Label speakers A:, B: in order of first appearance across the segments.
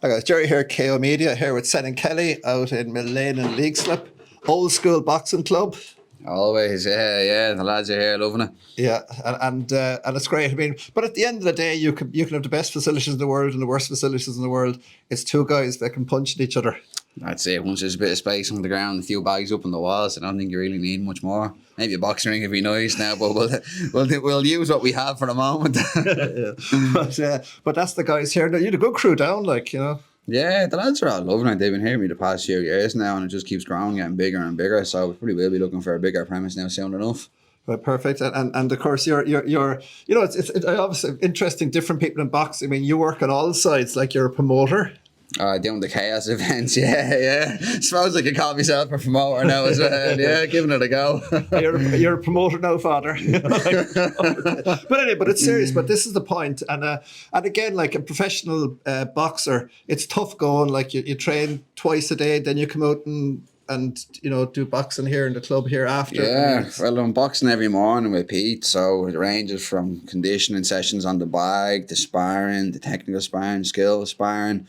A: Hi guys, Jerry here, KO Media, here with Senan Kelly out in Millane and Leixlip, old school boxing club.
B: Always, yeah. The lads are here loving it.
A: Yeah, and it's great. I mean, but at the end of the day, you can have the best facilities in the world and the worst facilities in the world. It's two guys that can punch at each other.
B: That's it. Once there's a bit of space on the ground, a few bags up on the walls, I don't think you really need much more. Maybe a boxing ring would be nice now, but we'll use what we have for the moment.
A: But that's the guys here. You had a good crew down,
B: Yeah, the lads are all loving it. They've been here with me the past few years now, and it just keeps growing, getting bigger and bigger. So we probably will be looking for a bigger premise now soon enough.
A: Well, perfect, and of course you're it's obviously interesting. Different people in boxing. I mean, you work on all sides. Like you're a promoter.
B: Doing the chaos events, yeah. Suppose I could call myself a promoter now as well. Yeah, giving it a go.
A: You're a promoter now, father. But anyway, but it's serious. But this is the point, and again, like a professional boxer, it's tough going. Like you train twice a day, then you come out and do boxing here in the club here after.
B: Yeah, well, I'm boxing every morning with Pete, so it ranges from conditioning sessions on the bag, to sparring, the technical sparring, skill sparring.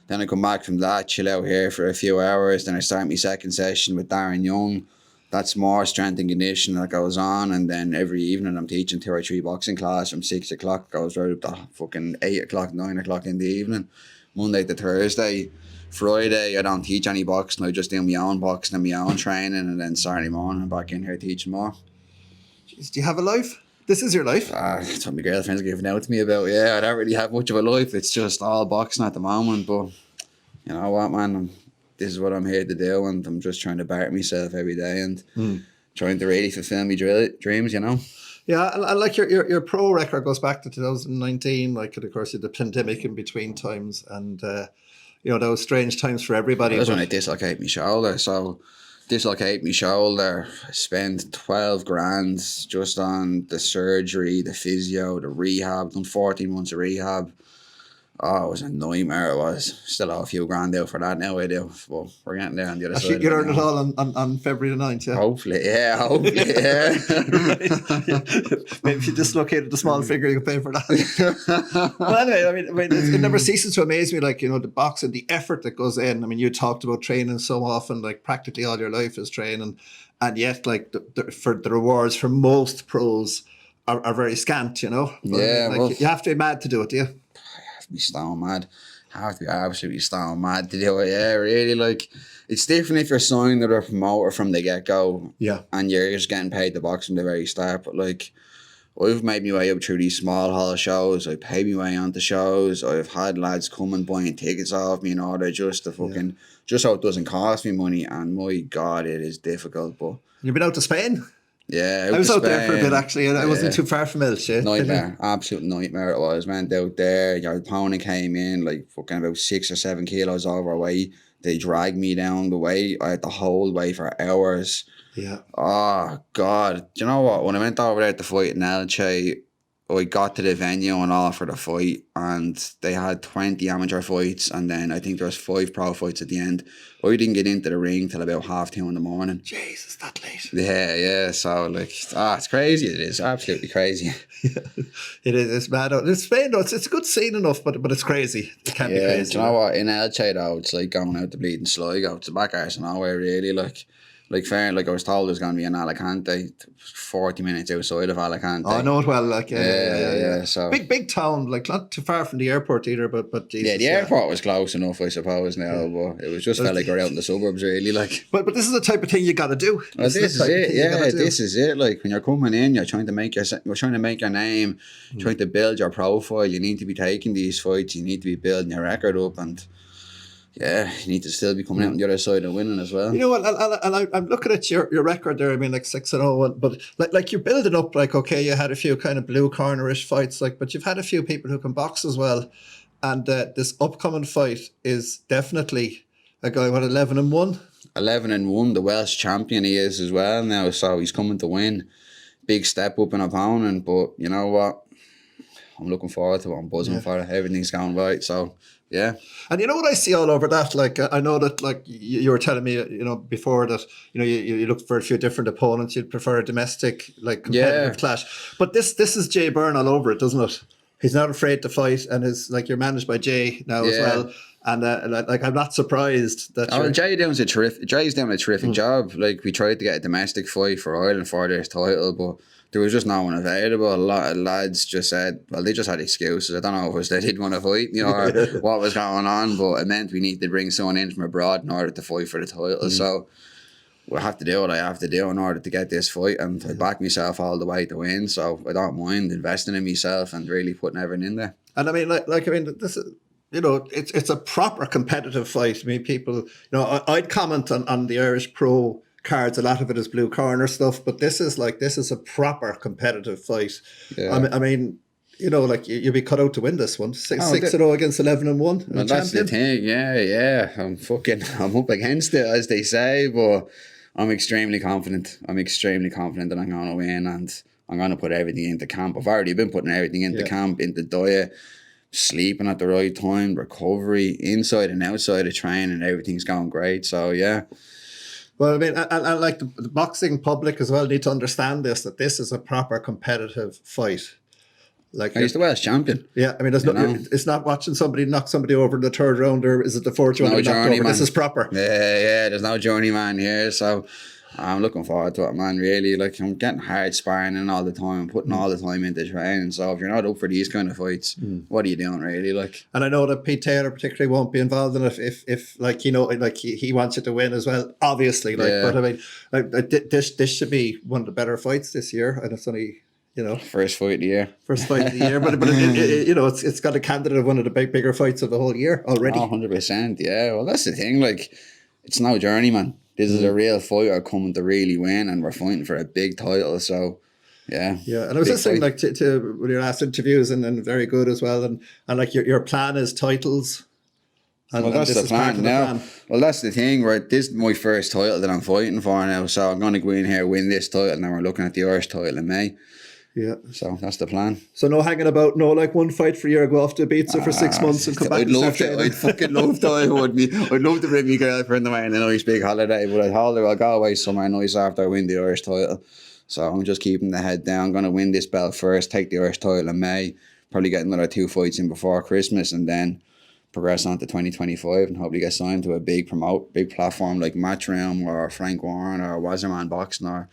B: Then I come back from that, chill out here for a few hours. Then I start my second session with Darren Young. That's more strength and conditioning that goes on. And then every evening I'm teaching 2 or 3 boxing class from 6 o'clock. Goes right up to fucking 8 o'clock, 9 o'clock in the evening. Monday to Thursday. Friday I don't teach any boxing. I just do my own boxing and my own training. And then Saturday morning I'm back in here teaching more.
A: Jeez, do you have a life? This is your life?
B: That's what my girlfriend's giving out to me about. Yeah, I don't really have much of a life. It's just all boxing at the moment. But you know what, man? This is what I'm here to do, and I'm just trying to better myself every day and trying to really fulfill my dreams,
A: Yeah, and like your pro record goes back to 2019. Like, of course, you had the pandemic in between times, and those strange times for everybody.
B: That was when I dislocated my shoulder. So, I spent 12 grand just on the surgery, the physio, the rehab. Done 14 months of rehab. Oh, it was a nightmare. It was. Still have a few grand out for that now, I do. But we're getting there on the other side.
A: You earned it all on February the 9th, yeah?
B: Hopefully, yeah.
A: Maybe if you dislocated the small figure, you could pay for that. Well, anyway, I mean, it never ceases to amaze me, the boxing, the effort that goes in. I mean, you talked about training so often, like practically all your life is training. And yet, like, for the rewards for most pros are very scant, But,
B: yeah,
A: you have to be mad to do it, do you?
B: Be stone mad. Have to be absolutely stone mad to do it. Yeah, really. Like, it's different if you're signed to a promoter from the get go.
A: Yeah.
B: And you're just getting paid to box from the very start. But like, I've made my way up through these small hall shows. I paid my way onto shows. I've had lads come and buying tickets off me in order just to fucking just so it doesn't cost me money. And my God, it is difficult. But
A: you've been out to Spain?
B: Yeah,
A: I was out there for a bit actually, and I wasn't too far from Welsh.
B: Nightmare, absolute nightmare it was. Went out there, your opponent came in like fucking about 6 or 7 kilos overweight. They dragged me down the way. I had the whole way for hours.
A: Yeah.
B: Oh God, do you know what? When I went over there to fight in Elche, I got to the venue and all for the fight, and they had 20 amateur fights, and then I think there was 5 pro fights at the end. I didn't get into the ring till about 2:30 in the morning.
A: Jesus, that late.
B: Yeah. So like, it's crazy. It is absolutely crazy.
A: It is. It's mad. It's Spain though. It's a good scene enough, but it's crazy. It can be crazy.
B: Do you know what? In Elche though, it's like going out to bleeding Sligo. It's the back arse of nowhere, really. Like fair, like I was told there's going to be in Alicante, 40 minutes outside of Alicante.
A: Oh, I know it well. Like
B: yeah. So
A: big town, like not too far from the airport either. But Jesus,
B: the airport was close enough, I suppose. Now, but it was just felt like we're out in the suburbs, really. Like,
A: but this is the type of thing you got to do.
B: Well, this is it. Yeah, this is it. Like when you're coming in, you're trying to make your name, trying to build your profile. You need to be taking these fights. You need to be building your record up and. Yeah, you need to still be coming out on the other side and winning as well.
A: You know what? And I'm looking at your record there. I mean, like 6-0, but like you're building up. Like, okay, you had a few kind of blue cornerish fights, but you've had a few people who can box as well. And this upcoming fight is definitely a guy with 11-1.
B: 11-1, the Welsh champion he is as well now. So he's coming to win. Big step up in opponent, but you know what? I'm looking forward to it. I'm buzzing for it. Everything's going right. So. Yeah.
A: And you know what I see all over that? Like, I know that, like, you were telling me, before that, you looked for a few different opponents. You'd prefer a domestic, like, competitive clash. But this is Jay Byrne all over it, doesn't it? He's not afraid to fight, and is like you're managed by Jay now as well. And like I'm not surprised that.
B: Jay's doing a terrific job. Like we tried to get a domestic fight for Ireland for their title, but there was just no one available. A lot of lads just said, well, they just had excuses. I don't know if it was they didn't want to fight, or what was going on, but it meant we needed to bring someone in from abroad in order to fight for the title. So we'll have to do what I have to do in order to get this fight, and I back myself all the way to win. So I don't mind investing in myself and really putting everything in there.
A: And I mean, this is. It's a proper competitive fight. I mean, people, I'd comment on the Irish Pro cards. A lot of it is blue corner stuff, but this is a proper competitive fight. Yeah. I mean, you'll be cut out to win this one. 6-0 against 11-1.
B: Well, that's the thing. Yeah. I'm up against it, as they say, but I'm extremely confident. That I'm going to win, and I'm going to put everything into camp. I've already been putting everything into camp, into diet, sleeping at the right time, recovery, inside and outside of training, everything's going great. So, yeah.
A: Well, I mean, and like the boxing public as well need to understand that this is a proper competitive fight. Like
B: he's the Welsh champion.
A: Yeah, I mean, it's not watching somebody knock somebody over in the third round, or is it the fourth round? This is proper.
B: Yeah, there's no journeyman here, so I'm looking forward to it, man, really. Like, I'm getting hard sparring in all the time, putting all the time into training. So if you're not up for these kind of fights, what are you doing, really? Like,
A: and I know that Pete Taylor particularly won't be involved in it if like, he wants you to win as well, obviously. But I mean, this should be one of the better fights this year, and it's only,
B: first fight of the year.
A: But it's got a candidate of one of the bigger fights of the whole year already.
B: 100%, yeah. Well, that's the thing. Like, it's no journeyman. This is a real fighter coming to really win, and we're fighting for a big title. So, yeah. Yeah,
A: and I was listening like to your last interviews, and very good as well. And like your plan is titles.
B: And that's the plan now. Well, that's the thing, right? This is my first title that I'm fighting for now. So I'm going to go in here, win this title, and then we're looking at the Irish title in May. Yeah. So that's the plan.
A: So no hanging about, no like one fight for a year, go off to Ibiza for 6 months and come back.
B: I'd fucking love to. I'd love to bring my girlfriend away on a nice big holiday, but I told her I'll go away somewhere nice after I win the Irish title. So I'm just keeping the head down. I'm going to win this belt first, take the Irish title in May, probably get another 2 fights in before Christmas, and then progress on to 2025 and hopefully get signed to a big platform like Matchroom or Frank Warren or Wasserman Boxing or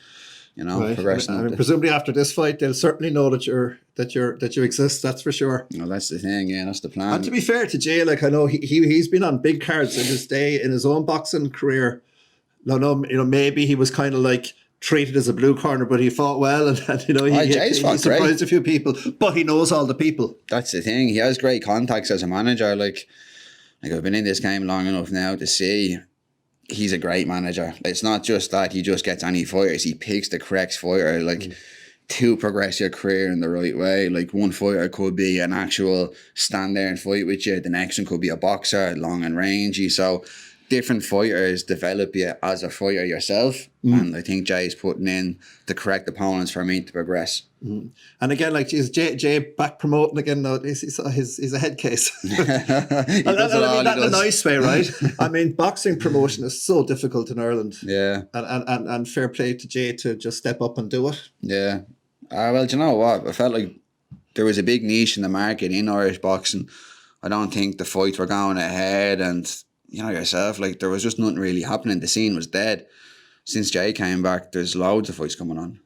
B: progressing.
A: I mean, presumably after this fight, they'll certainly know that you exist. That's for sure.
B: No, that's the thing. Yeah, that's the plan.
A: And to be fair to Jay, like I know he's been on big cards in his day in his own boxing career. Maybe he was kind of like treated as a blue corner, but he fought well, and he surprised a few people. But he knows all the people.
B: That's the thing. He has great contacts as a manager. Like I've been in this game long enough now to see. He's a great manager. It's not just that he just gets any fighters. He picks the correct fighter, to progress your career in the right way. Like one fighter could be an actual stand there and fight with you. The next one could be a boxer, long and rangy. So different fighters develop you as a fighter yourself. And I think Jay's putting in the correct opponents for me to progress.
A: And again, like Jay back promoting again. Now he's a head case. I mean that in a nice way, right? I mean, boxing promotion is so difficult in Ireland.
B: Yeah,
A: and fair play to Jay to just step up and do it.
B: Yeah, well, do you know what? I felt like there was a big niche in the market in Irish boxing. I don't think the fights were going ahead, and yourself, like there was just nothing really happening. The scene was dead. Since Jay came back, there's loads of fights coming on.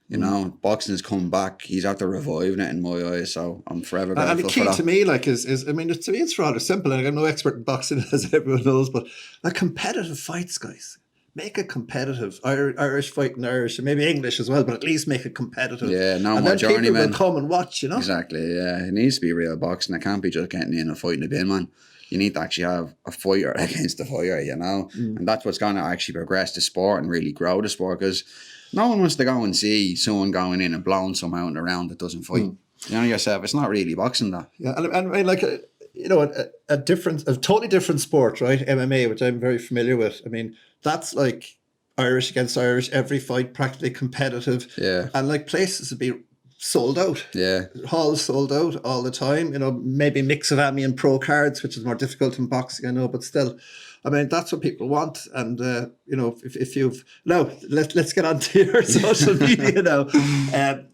B: Boxing's come back. He's after reviving it in my eyes. So I'm forever grateful for that. And the key
A: to me, to me, it's rather simple. Like, I'm no expert in boxing, as everyone knows, but competitive fights, guys. Make it competitive. Irish fighting Irish, and maybe English as well, but at least make it competitive.
B: Yeah, no
A: and
B: more
A: journeymen. And then people will come and watch,
B: Exactly, yeah. It needs to be real boxing. It can't be just getting in and fighting a bin, man. You need to actually have a fighter against the fighter, And that's what's going to actually progress the sport and really grow the sport, because no one wants to go and see someone going in and blowing someone out in a round that doesn't fight. Yourself, it's not really boxing, that.
A: Yeah, and I mean, like, a totally different sport, right? MMA, which I'm very familiar with. I mean, that's like Irish against Irish, every fight practically competitive.
B: Yeah.
A: And like places would be sold out.
B: Yeah.
A: Halls sold out all the time. Maybe mix of Ami and pro cards, which is more difficult in boxing, I know, but still. I mean, that's what people want. And, if you've... Now, let's get on to your social media now.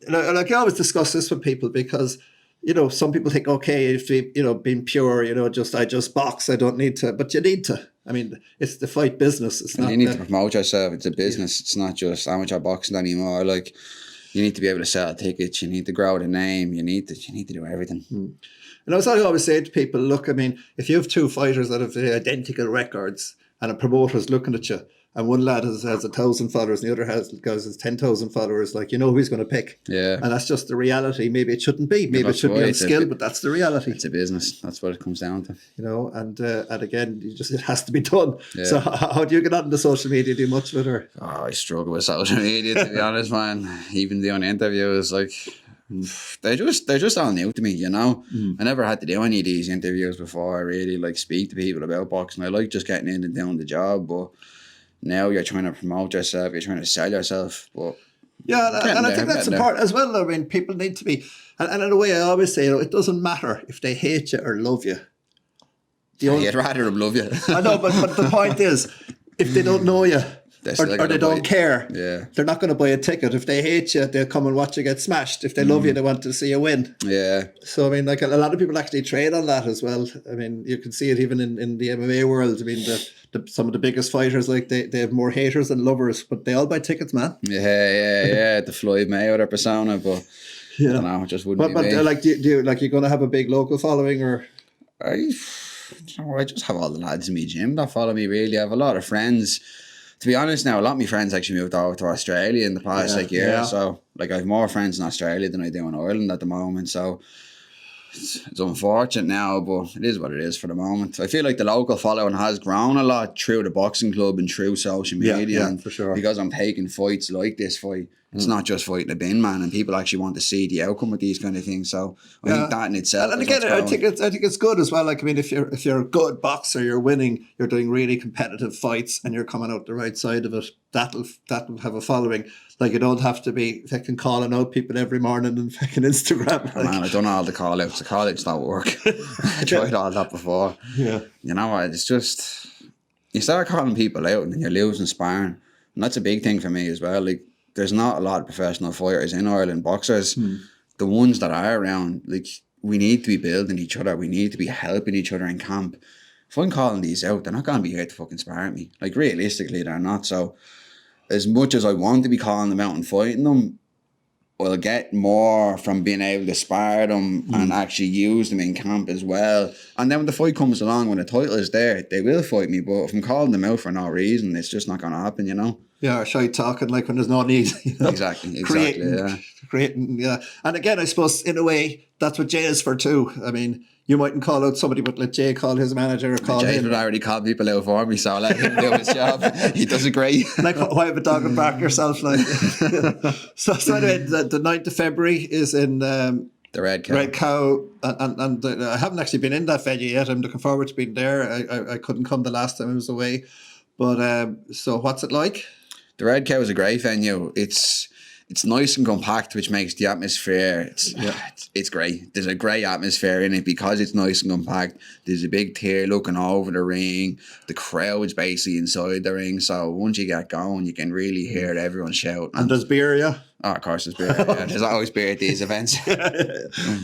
A: Like I always discuss this with people, because you know, some people think, okay, if we, you know, being pure, you know, I just box, I don't need to, but you need to. I mean, it's the fight business. It's not.
B: You need to promote yourself. It's a business. It's not just amateur boxing anymore. Like, you need to be able to sell tickets. You need to grow the name. You need to do everything.
A: And that's what I always say to people. Look, I mean, if you have two fighters that have identical records and a promoter's looking at you, and one lad has 1,000 followers and the other has 10,000 followers, like, you know who he's going to pick.
B: Yeah.
A: And that's just the reality. Maybe it shouldn't be. Maybe it should be on skill, but that's the reality.
B: It's a business. That's what it comes down to.
A: You know, and again, it has to be done. Yeah. So how do you get on the social media? Do you much with her?
B: Oh, I struggle with social media, to be honest, man. Even doing interviews, like, they're just all new to me, you know. I never had to do any of these interviews before. I really like speak to people about boxing. I like just getting in and doing the job, but now you're trying to promote yourself, you're trying to sell yourself. But
A: yeah, and I think that's important as well. I mean, people need to be, and in a way, I always say, you know, it doesn't matter if they hate you or love you.
B: I'd rather them love you.
A: I know, but the point is, if they don't know you or they don't care, they're not going to buy a ticket. If they hate you, they'll come and watch you get smashed. If they love you, they want to see you win. Yeah. So, I mean, like, a lot of people actually trade on that as well. I mean, you can see it even in the MMA world. I mean, some of the biggest fighters, like, they have more haters than lovers, but they all buy tickets, man.
B: Yeah. The Floyd Mayweather persona, but I don't know, it just wouldn't be me.
A: But like, do you like, you're going to have a big local following, or?
B: I just have all the lads in my gym that follow me, really. I have a lot of friends. To be honest now, a lot of my friends actually moved over to Australia in the past year. Yeah. So, like, I have more friends in Australia than I do in Ireland at the moment. So, it's unfortunate now, but it is what it is for the moment. I feel like the local following has grown a lot through the boxing club and through social media.
A: Yeah, for sure.
B: Because I'm taking fights like this fight. It's not just fighting a bin man, and people actually want to see the outcome of these kind of things. So I think that in itself.
A: And again, I think it's good as well. Like, I mean, if you're a good boxer, you're winning, you're doing really competitive fights, and you're coming out the right side of it, that'll have a following. Like, you don't have to be fucking calling out people every morning and fucking Instagram. Like.
B: Man, I've done all the call outs. The call outs don't work. I tried all that before. Yeah. You know what? It's just, you start calling people out and then you're losing sparring. And that's a big thing for me as well. Like, there's not a lot of professional fighters in Ireland, boxers. The ones that are around, like, we need to be building each other. We need to be helping each other in camp. If I'm calling these out, they're not going to be here to fucking spar at me. Like, realistically, they're not. So, as much as I want to be calling them out and fighting them, I'll get more from being able to spar them and actually use them in camp as well. And then when the fight comes along, when the title is there, they will fight me. But if I'm calling them out for no reason, it's just not going to happen, you know?
A: Yeah, or shy talking, like, when there's no need. You know?
B: Exactly,
A: Creating. And again, I suppose, in a way, that's what Jay is for too. I mean, you mightn't call out somebody, but let Jay call his manager or call him.
B: Jay would already call people out for me, so I'll let him do his job. He does it great.
A: Like, why have a dog and bark yourself? Like, so anyway, the 9th of February is in the
B: Red Cow.
A: Red Cow, and I haven't actually been in that venue yet. I'm looking forward to being there. I couldn't come the last time I was away, but so what's it like?
B: The Red Cow is a great venue. It's nice and compact, which makes the atmosphere, it's great. There's a great atmosphere in it because it's nice and compact. There's a big tier looking over the ring. The crowd's basically inside the ring. So once you get going, you can really hear everyone shout.
A: And there's beer, yeah?
B: Oh, of course there's beer. Yeah. There's always beer at these events.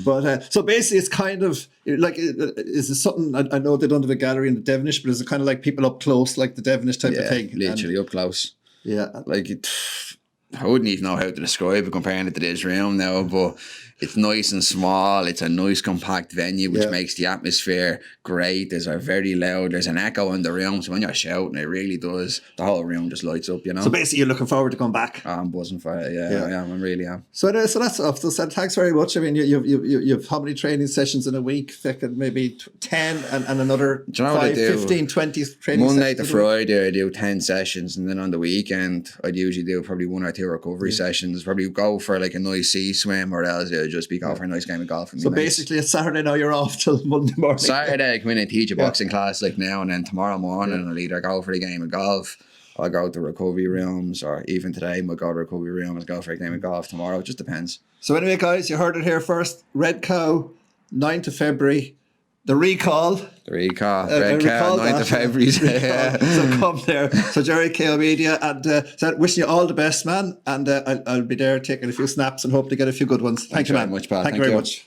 A: But so basically it's kind of like, is it something, I know they don't have a gallery in the Devonish, but is it kind of like people up close, like the Devonish type of thing?
B: Literally up close.
A: Yeah.
B: Like, I wouldn't even know how to describe it comparing it to this room now, but it's nice and small. It's a nice compact venue, which makes the atmosphere great. There's a very loud, there's an echo in the room. So when you're shouting, it really does. The whole room just lights up, you know.
A: So basically you're looking forward to going back.
B: Oh, I'm buzzing for it. Yeah, I am. I really am.
A: So that's off. So thanks very much. I mean, you've how many training sessions in a week? Maybe 10 and another 5, 15, 20 training
B: Monday
A: sessions.
B: to Friday, I do 10 sessions. And then on the weekend, I'd usually do probably 1 or 2 recovery sessions. Probably go for like a nice sea swim, or else it'll just be go for a nice game of golf.
A: So basically it's Saturday now, you're off till Monday morning.
B: Saturday I come in and teach a boxing class like now, and then tomorrow morning I'll either go for the game of golf, I'll go to recovery rooms, or even today we'll go to recovery rooms, go for a game of golf tomorrow. It just depends. So
A: anyway, guys, you heard it here first. Red Cow, 9th of February. The recall.
B: Red Cow, 9th of February.
A: So come there. So Jerry KO Media, and so wishing you all the best, man. And I'll be there taking a few snaps and hope to get a few good ones. Thank you, man.
B: Thank you very much, Pat.
A: Thank you very much.